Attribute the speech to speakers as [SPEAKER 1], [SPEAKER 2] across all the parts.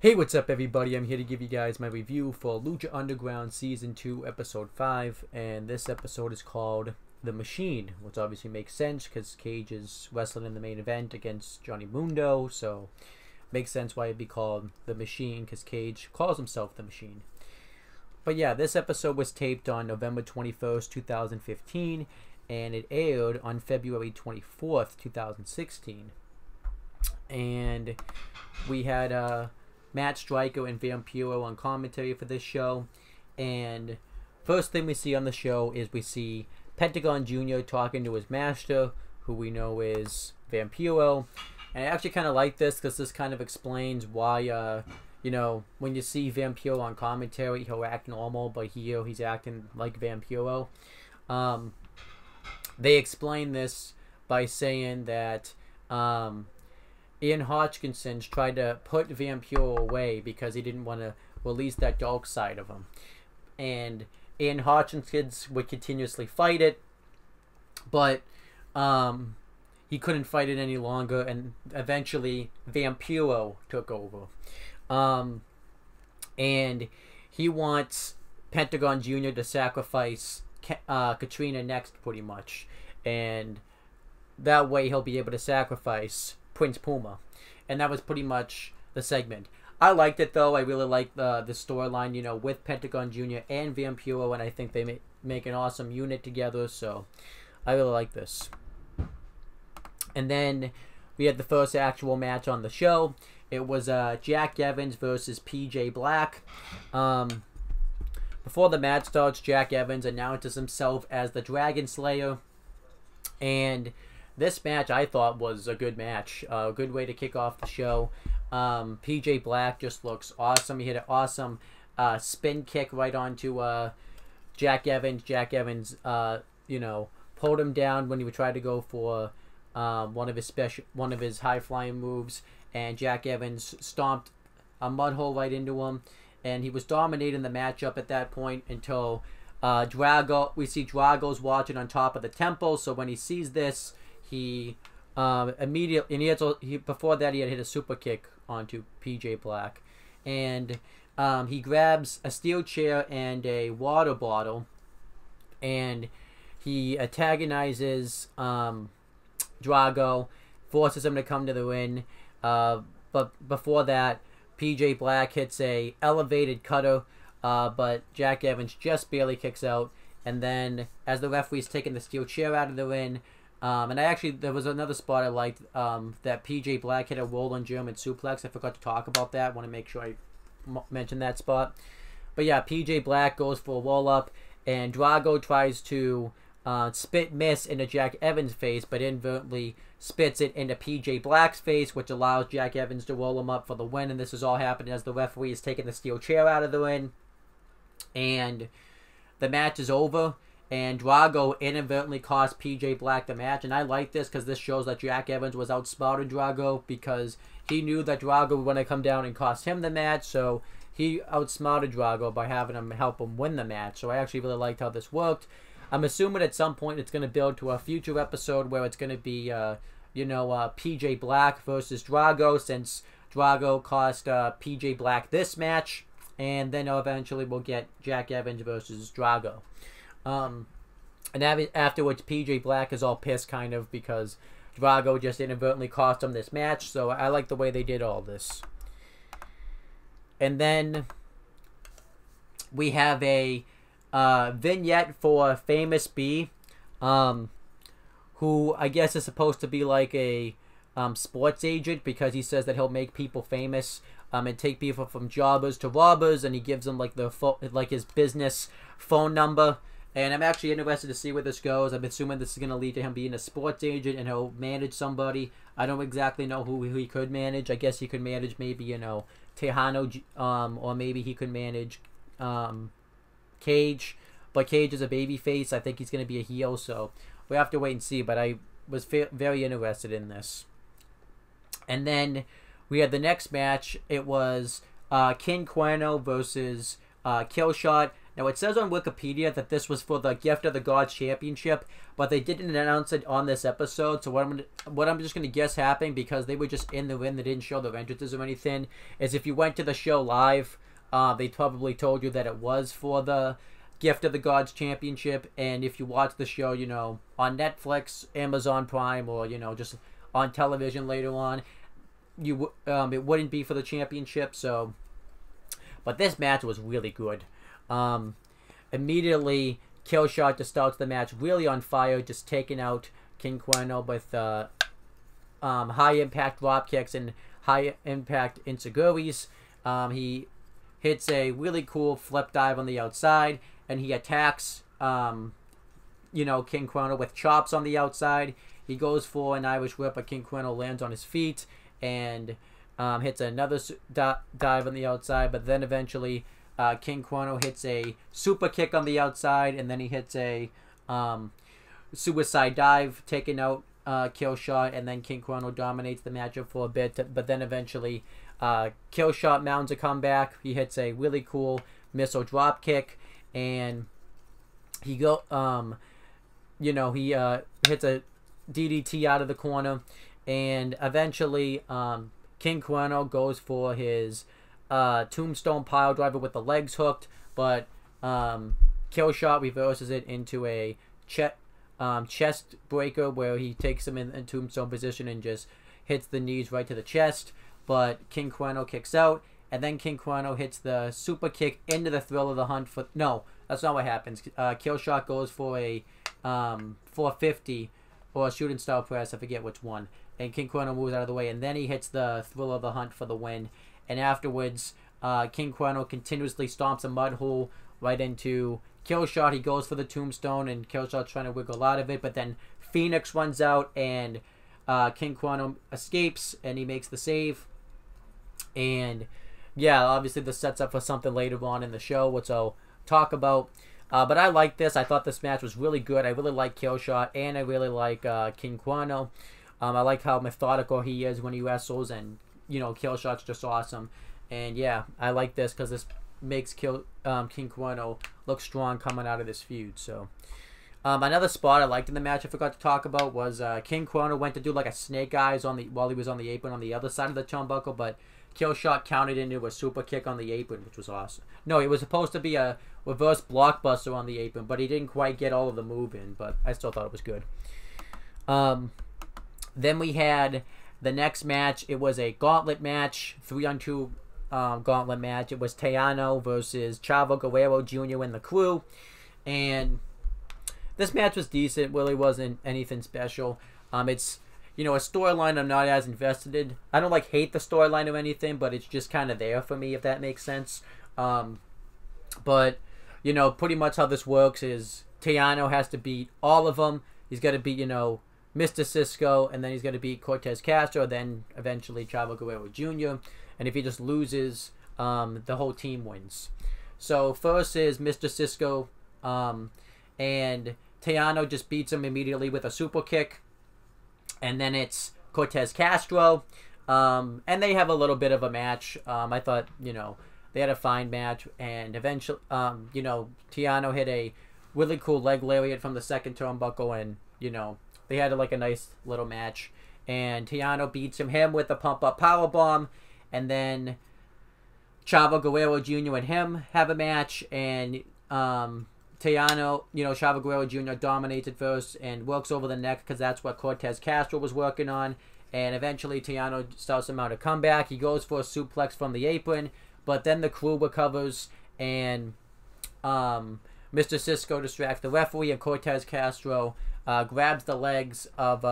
[SPEAKER 1] Hey, what's up everybody? I'm here to give you guys my review for Lucha Underground Season 2, Episode 5, and this episode is called The Machine, which obviously makes sense because Cage is wrestling in the main event against Johnny Mundo, so makes sense why it'd be called The Machine because Cage calls himself The Machine. But yeah, this episode was taped on November 21st, 2015, and it aired on February 24th, 2016. And we had Matt Striker and Vampiro on commentary for this show. And first thing we see on the show is we see Pentagon Jr. talking to his master, who we know is Vampiro. And I actually kind of like this because this kind of explains why, when you see Vampiro on commentary, he'll act normal, but here he's acting like Vampiro. They explain this by saying that Ian Hodgkinson's tried to put Vampiro away because he didn't want to release that dark side of him. And Ian Hodgkins would continuously fight it, but he couldn't fight it any longer, and eventually Vampiro took over. And he wants Pentagon Jr. to sacrifice Katrina next, pretty much. And that way he'll be able to sacrifice Prince Puma. And that was pretty much the segment. I liked it though. I really liked the storyline, with Pentagon Jr. and Vampiro, and I think they make an awesome unit together, so I really like this. And then we had the first actual match on the show. It was Jack Evans versus PJ Black. Before the match starts, Jack Evans announces himself as the Dragon Slayer, and this match I thought was a good match, a good way to kick off the show. PJ Black just looks awesome. He hit an awesome spin kick right onto Jack Evans. Jack Evans, pulled him down when he would try to go for one of his high flying moves, and Jack Evans stomped a mud hole right into him, and he was dominating the matchup at that point until we see Drago's watching on top of the temple. So when he sees this, he immediately, and before that he had hit a super kick onto PJ Black, and he grabs a steel chair and a water bottle, and he antagonizes Drago, forces him to come to the ring, but before that PJ Black hits a elevated cutter, but Jack Evans just barely kicks out. And then as the referee's taking the steel chair out of the ring, and there was another spot I liked, that PJ Black hit a rolling German suplex. I forgot to talk about that. I want to make sure I mention that spot. But yeah, PJ Black goes for a roll up, and Drago tries to spit miss into Jack Evans' face, but inadvertently spits it into PJ Black's face, which allows Jack Evans to roll him up for the win. And this is all happening as the referee is taking the steel chair out of the ring. And the match is over, and Drago inadvertently cost PJ Black the match. And I like this because this shows that Jack Evans was outsmarted Drago, because he knew that Drago would want to come down and cost him the match, so he outsmarted Drago by having him help him win the match. So I actually really liked how this worked. I'm assuming at some point it's going to build to a future episode where it's going to be, PJ Black versus Drago, since Drago cost PJ Black this match, and then eventually we'll get Jack Evans versus Drago. And afterwards, PJ Black is all pissed, kind of, because Drago just inadvertently cost him this match, so I like the way they did all this. And then we have a vignette for Famous B, who I guess is supposed to be like a sports agent, because he says that he'll make people famous and take people from jobbers to robbers, and he gives them like his business phone number. And I'm actually interested to see where this goes. I'm assuming this is going to lead to him being a sports agent, and he'll manage somebody. I don't exactly know who he could manage. I guess he could manage maybe, Tejano, or maybe he could manage Cage. But Cage is a babyface. I think he's going to be a heel, so we have to wait and see. But I was very interested in this. And then we had the next match. It was King Cuerno versus Killshot. Now, it says on Wikipedia that this was for the Gift of the Gods Championship, but they didn't announce it on this episode. So what I'm just going to guess happened, because they were just in the ring, they didn't show their entrances or anything, is if you went to the show live, they probably told you that it was for the Gift of the Gods Championship. And if you watch the show, you know, on Netflix, Amazon Prime, or, you know, just on television later on, it wouldn't be for the championship. So, but this match was really good. Immediately, Killshot just starts the match really on fire, just taking out King Cuerno with high impact drop kicks and high impact enziguris. He hits a really cool flip dive on the outside, and he attacks you know, King Cuerno with chops on the outside. He goes for an Irish whip, but King Cuerno lands on his feet and hits another dive on the outside. But then eventually King Cuerno hits a super kick on the outside, and then he hits a suicide dive, taking out Killshot, and then King Cuerno dominates the matchup for a bit. But then eventually Killshot mounts a comeback. He hits a really cool missile drop kick, and he you know, he hits a DDT out of the corner, and eventually King Cuerno goes for his tombstone pile driver with the legs hooked, but Killshot reverses it into a chest breaker, where he takes him in tombstone position and just hits the knees right to the chest. But King Cuerno kicks out, and then King Cuerno hits the super kick into the Thrill of the Hunt for... No, that's not what happens. Killshot goes for a 450 or a shooting star press, I forget which one. And King Cuerno moves out of the way, and then he hits the Thrill of the Hunt for the win. And afterwards, King Cuerno continuously stomps a mud hole right into Killshot. He goes for the tombstone, and Killshot's trying to wiggle out of it, but then Phoenix runs out, and King Cuerno escapes, and he makes the save. And yeah, obviously this sets up for something later on in the show, which I'll talk about. But I like this. I thought this match was really good. I really like Killshot, and I really like King Cuerno. I like how methodical he is when he wrestles, and, you know, Killshot's just awesome. And yeah, I like this because this makes King Cuerno look strong coming out of this feud. So another spot I liked in the match I forgot to talk about was King Cuerno went to do like a snake eyes while he was on the apron on the other side of the turnbuckle, but Killshot counted into a super kick on the apron, which was awesome. No, it was supposed to be a reverse blockbuster on the apron, but he didn't quite get all of the move in, but I still thought it was good. Then we had the next match. It was a gauntlet match, 3-on-2 gauntlet match. It was Tejano versus Chavo Guerrero Jr. and the Crew, and this match was decent. Really wasn't anything special. It's, you know, a storyline I'm not as invested in. I don't like hate the storyline or anything, but it's just kind of there for me, if that makes sense. But, you know, pretty much how this works is Tejano has to beat all of them. He's got to beat, you know, Mr. Cisco, and then he's got to beat Cortez Castro, then eventually Chavo Guerrero Jr. And if he just loses, the whole team wins. So first is Mr. Cisco, and Tejano just beats him immediately with a super kick. And then it's Cortez Castro, and they have a little bit of a match. I thought, you know, they had a fine match, and eventually, you know, Tejano hit a really cool leg lariat from the second turnbuckle, and, you know, they had like a nice little match. And Tejano beats him with a pump-up powerbomb, and then Chavo Guerrero Jr. and him have a match, and Tejano, you know, Chavo Guerrero Jr. dominates it first and works over the neck because that's what Cortez Castro was working on. And eventually Tejano starts him out a comeback. He goes for a suplex from the apron, but then the Crew recovers, and Mr. Cisco distracts the referee, and Cortez Castro grabs the legs of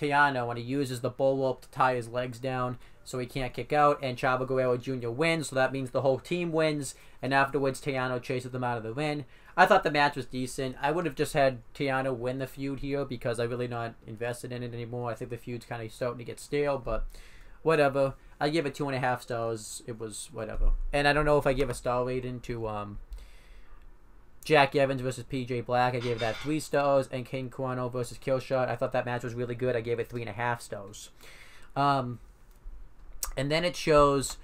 [SPEAKER 1] Tejano, and he uses the bull rope to tie his legs down so he can't kick out, and Chavo Guerrero Jr. wins, so that means the whole team wins, and afterwards Tejano chases them out of the ring. I thought the match was decent. I would have just had Tejano win the feud here because I'm really not invested in it anymore. I think the feud's kind of starting to get stale, but whatever. I give it 2.5 stars. It was whatever. And I don't know if I give a star rating to Jack Evans versus PJ Black. I gave that 3 stars. And King Cuerno versus Killshot. I thought that match was really good. I gave it 3.5 stars. And then it shows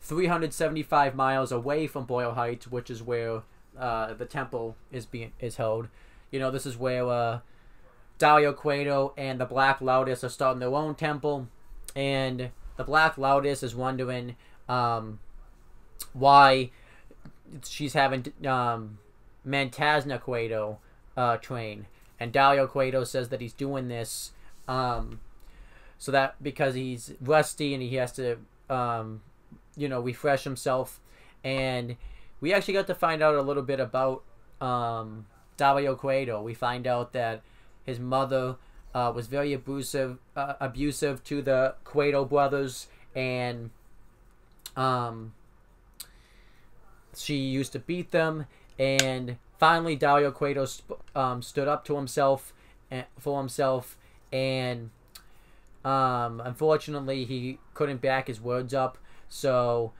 [SPEAKER 1] 375 miles away from Boyle Heights, which is where the temple is held. You know, this is where Dario Cueto and the Black Lotus are starting their own temple, and the Black Lotus is wondering why she's having Mantasna Cueto train, and Dario Cueto says that he's doing this so that because he's rusty and he has to refresh himself. And we actually got to find out a little bit about Dario Cueto. We find out that his mother was very abusive to the Cueto brothers, and she used to beat them. And finally, Dario Cueto stood up to himself and unfortunately, he couldn't back his words up. So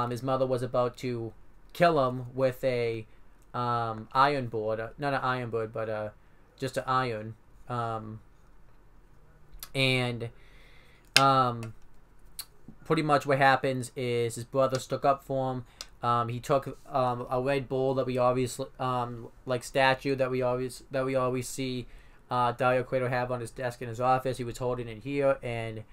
[SPEAKER 1] his mother was about to kill him with a iron board, not an iron board, but just an iron. Pretty much what happens is his brother stuck up for him. He took a red bull that we obviously like statue that we always see Dario Cueto have on his desk in his office. He was holding it here, and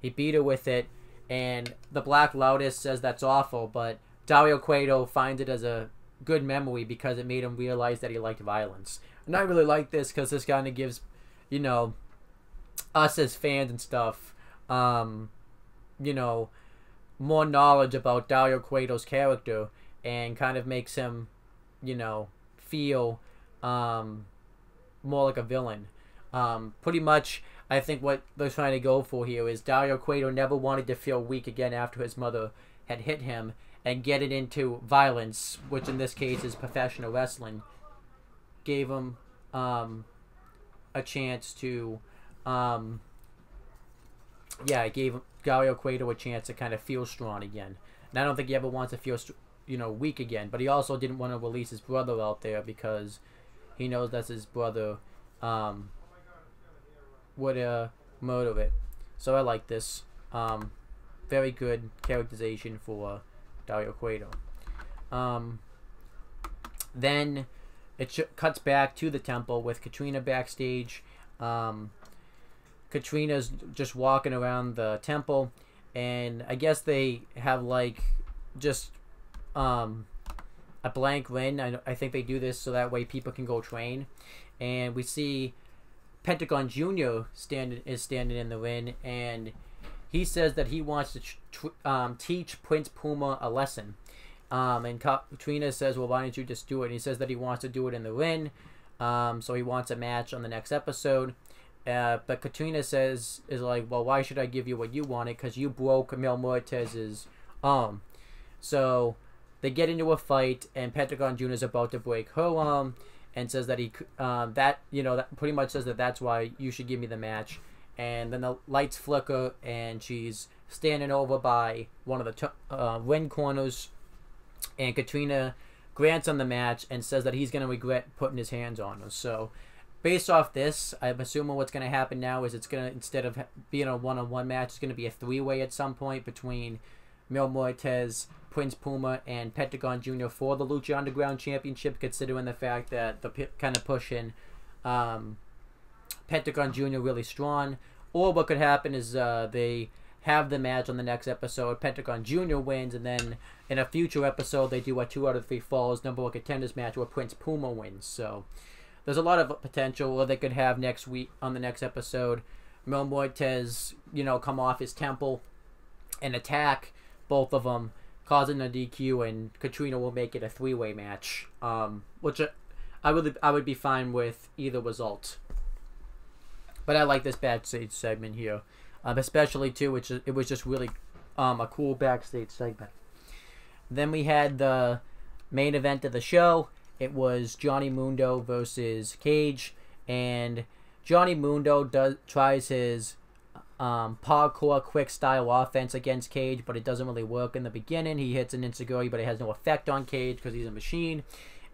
[SPEAKER 1] he beat her with it. And the Black Lotus says that's awful, but Dario Cueto finds it as a good memory because it made him realize that he liked violence. And I really like this because this kind of gives, us as fans and stuff, more knowledge about Dario Cueto's character, and kind of makes him, feel more like a villain. Pretty much, I think what they're trying to go for here is Dario Cueto never wanted to feel weak again after his mother had hit him, and get it into violence, which in this case is professional wrestling, gave him a chance to it gave Dario Cueto a chance to kind of feel strong again. And I don't think he ever wants to feel weak again, but he also didn't want to release his brother out there because he knows that his brother would murder it. So I like this. Very good characterization for Dario Cueto. Then it cuts back to the temple with Katrina backstage. Katrina's just walking around the temple, and I guess they have just a blank ring. I think they do this so that way people can go train. And we see Pentagon Jr. standing in the ring, and he says that he wants to teach Prince Puma a lesson. And Katrina says, well, why don't you just do it? And he says that he wants to do it in the ring. So he wants a match on the next episode. But Katrina is like, well, why should I give you what you wanted? Because you broke Mil Muertez's arm. So they get into a fight, and Pentagon Jr. is about to break her arm, and says that that pretty much says that that's why you should give me the match. And then the lights flicker, and she's standing over by one of the ring corners, and Katrina grants him the match and says that he's going to regret putting his hands on her. So based off this, I'm assuming what's going to happen now is it's going to, instead of being a one-on-one match, it's going to be a three-way at some point between Mil Muertez, Prince Puma, and Pentagon Jr. for the Lucha Underground Championship, considering the fact that they're kind of pushing Pentagon Jr. really strong. Or what could happen is they have the match on the next episode, Pentagon Jr. wins, and then in a future episode they do a 2 out of 3 falls #1 contenders match where Prince Puma wins. So there's a lot of potential. Or they could have next week on the next episode, Mil Muertez, come off his temple and attack both of them, causing a DQ, and Katrina will make it a 3-way match. Which I would be fine with either result. But I like this backstage segment here, especially too. It was just really a cool backstage segment. Then we had the main event of the show. It was Johnny Mundo versus Cage, and Johnny Mundo tries his parkour quick style offense against Cage, but it doesn't really work in the beginning. He hits an insecurity, but it has no effect on Cage because he's a machine.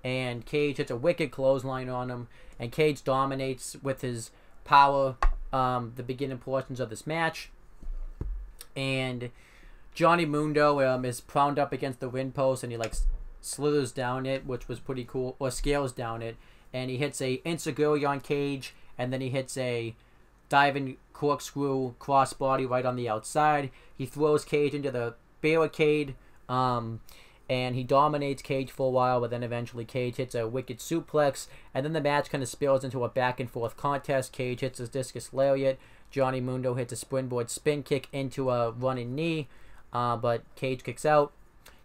[SPEAKER 1] And Cage hits a wicked clothesline on him, and Cage dominates with his power the beginning portions of this match. And Johnny Mundo is propped up against the ring post, and he slithers down it, which was pretty cool, or scales down it, and he hits a Insaguri on Cage, and then he hits a diving corkscrew crossbody right on the outside. He throws Cage into the barricade, and he dominates Cage for a while, but then eventually Cage hits a wicked suplex, and then the match kind of spills into a back and forth contest. Cage hits his discus lariat, Johnny Mundo hits a springboard spin kick into a running knee, but Cage kicks out.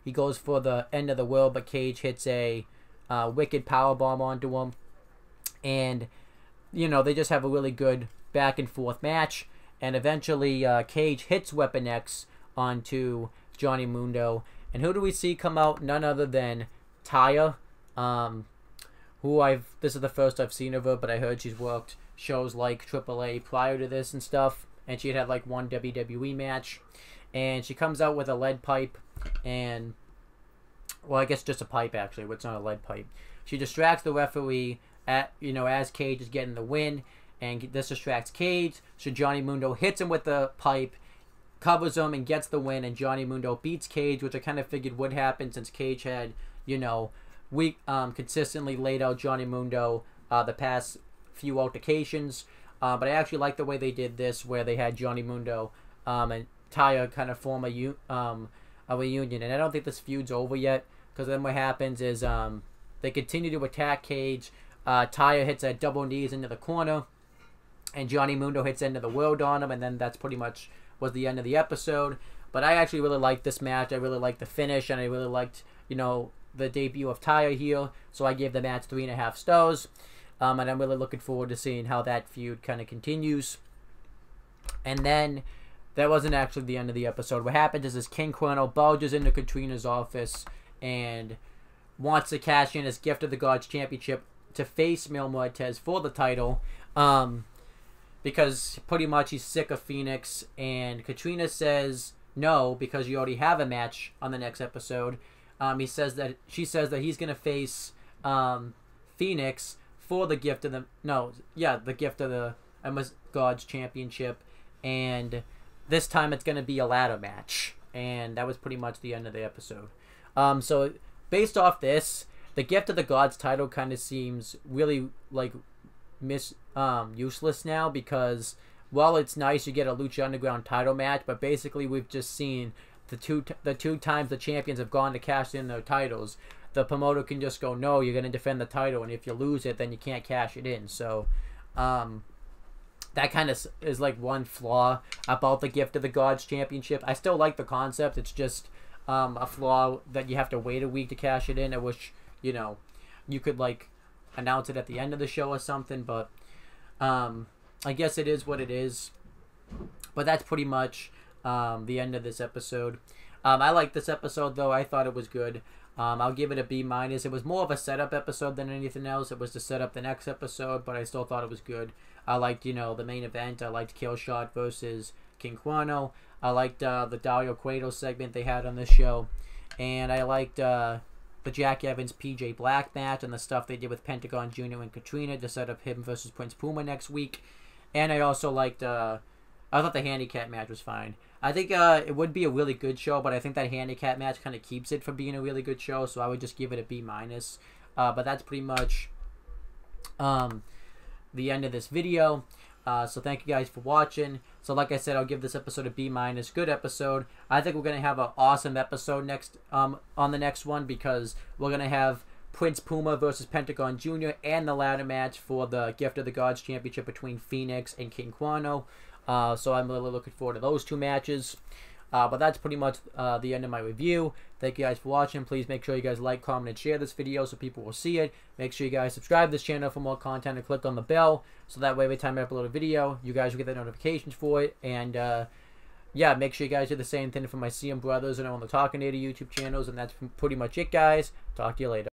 [SPEAKER 1] He goes for the end of the world, but Cage hits a wicked powerbomb onto him, and they just have a really good back and forth match, and eventually Cage hits Weapon X onto Johnny Mundo, and who do we see come out? None other than Taya, who this is the first I've seen of her, but I heard she's worked shows like AAA prior to this and stuff, and she had like one WWE match, and she comes out with a lead pipe, and well, I guess just a pipe actually, but it's not a lead pipe. She distracts the referee as Cage is getting the win, and this distracts Cage, so Johnny Mundo hits him with the pipe, covers him, and gets the win, and Johnny Mundo beats Cage, which I kind of figured would happen since Cage had, consistently laid out Johnny Mundo the past few altercations, but I actually like the way they did this, where they had Johnny Mundo and Taya kind of form a reunion, and I don't think this feud's over yet, because then what happens is they continue to attack Cage. Taya hits a double knees into the corner, and Johnny Mundo hits End of the World on him, and then that's pretty much was the end of the episode. But I actually really liked this match. I really liked the finish, and I really liked, the debut of Taya here, so I gave the match 3.5 stars. And I'm really looking forward to seeing how that feud kind of continues. And then, that wasn't actually the end of the episode. What happens is King Cuerno barges into Katrina's office and wants to cash in his Gift of the Gods Championship to face Mil Muertes for the title. Because pretty much he's sick of Phoenix, and Katrina says no, because you already have a match on the next episode. She says that he's gonna face Phoenix for the Gift of the Gods Championship, and this time it's gonna be a ladder match, and that was pretty much the end of the episode. So based off this, the Gift of the Gods title kind of seems really like useless now, because while it's nice you get a Lucha Underground title match, but basically we've just seen the two times the champions have gone to cash in their titles, the promoter can just go, no, you're going to defend the title, and if you lose it, then you can't cash it in. So that kind of is like one flaw about the Gift of the Gods Championship. I still like the concept, it's just a flaw that you have to wait a week to cash it in. I wish you could like announce it at the end of the show or something, but I guess it is what it is. But that's pretty much the end of this episode. I like this episode, though. I thought it was good. I'll give it a B-. It was more of a setup episode than anything else. It was to set up the next episode, but I still thought it was good. I liked, the main event. I liked Killshot versus King Cuerno. I liked the Dario Cueto segment they had on this show. And I liked the Jack Evans PJ Black match and the stuff they did with Pentagon Jr. and Katrina to set up him versus Prince Puma next week. And I also liked, I thought the handicap match was fine. I think it would be a really good show, but I think that handicap match kind of keeps it from being a really good show, so I would just give it a B-. But that's pretty much the end of this video. So thank you guys for watching. So like I said, I'll give this episode a B-. Good episode. I think we're going to have an awesome episode next on the next one, because we're going to have Prince Puma versus Pentagon Jr. and the ladder match for the Gift of the Gods Championship between Phoenix and King Cuerno. So I'm really looking forward to those two matches. But that's pretty much the end of my review. Thank you guys for watching. Please make sure you guys like, comment, and share this video so people will see it. Make sure you guys subscribe to this channel for more content and click on the bell, so that way every time I upload a video, you guys will get the notifications for it. And yeah, make sure you guys do the same thing for my CM Brothers and on the Talking Data YouTube channels. And that's pretty much it, guys. Talk to you later.